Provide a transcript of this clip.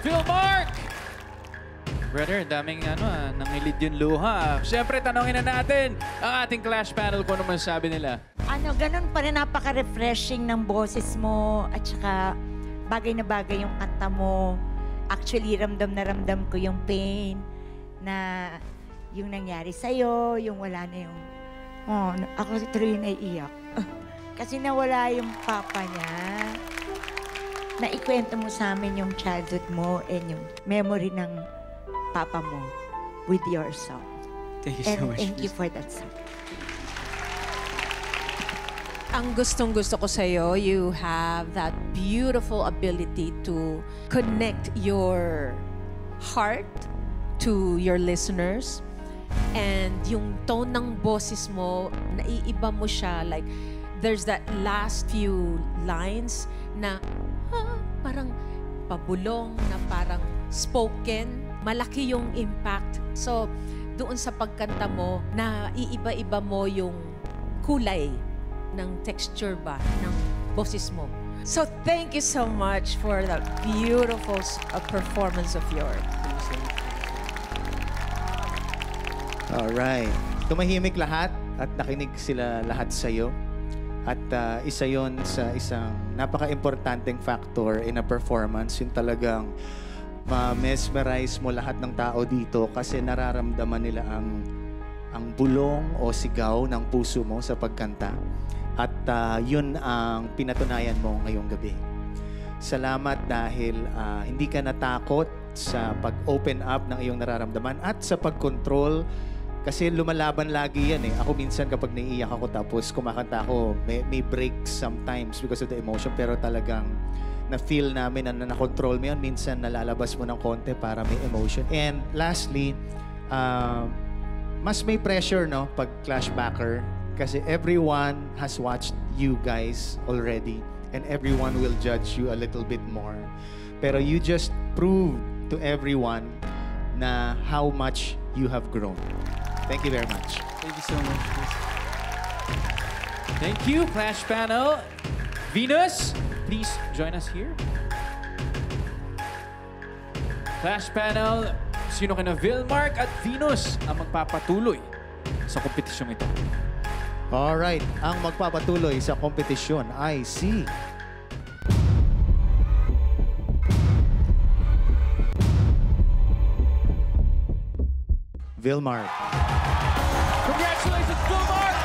Philmark! Brother, daming nangilid yung luha. Siyempre, tanongin na natin ang ating clash panel kung ano man sabi nila. Ganun pa rin napaka-refreshing ng boses mo at saka bagay na bagay yung kanta mo. Actually, ramdam na ramdam ko yung pain na yung nangyari sa'yo, yung wala na yung... Oh, ako tuloy naiiyak. Kasi nawala yung papa niya. Naikwento mo sa amin yung childhood mo and yung memory ng papa mo with your song. Thank you so much. Thank you for that song. Ang gustong-gusto ko sa'yo, you have that beautiful ability to connect your heart to your listeners. And yung tone ng boses mo, naiiba mo siya. Like, there's that last few lines na parang pabulong, na parang spoken. Malaki yung impact. So, doon sa pagkanta mo, na iiba-iba mo yung kulay ng texture ba ng boses mo. So, thank you so much for that beautiful performance of yours. Alright. Tumahimik lahat at nakinig sila lahat sa'yo. At isa yon sa isang napaka-importanting factor in a performance, yung talagang ma-mesmerize mo lahat ng tao dito kasi nararamdaman nila ang bulong o sigaw ng puso mo sa pagkanta. At yun ang pinatunayan mo ngayong gabi. Salamat dahil hindi ka natakot sa pag-open up ng iyong nararamdaman at sa pag-control. Kasi lumalaban lagi yan eh. Ako minsan kapag naiiyak ako tapos kumakanta ako, may breaks sometimes because of the emotion. Pero talagang na-feel namin na na-control mo yun. Minsan nalalabas mo ng konti para may emotion. And lastly, mas may pressure no pag clashbacker. Kasi everyone has watched you guys already. And everyone will judge you a little bit more. Pero you just proved to everyone na how much you have grown. Thank you very much. Thank you so much. Thank you, Clash Panel. Venus, please join us here. Clash Panel, sino kina Philmark at Venus ang magpapatuloy sa kompetisyong ito? Alright, ang magpapatuloy sa kompetisyon ay si... Philmark. Congratulations, Philmark!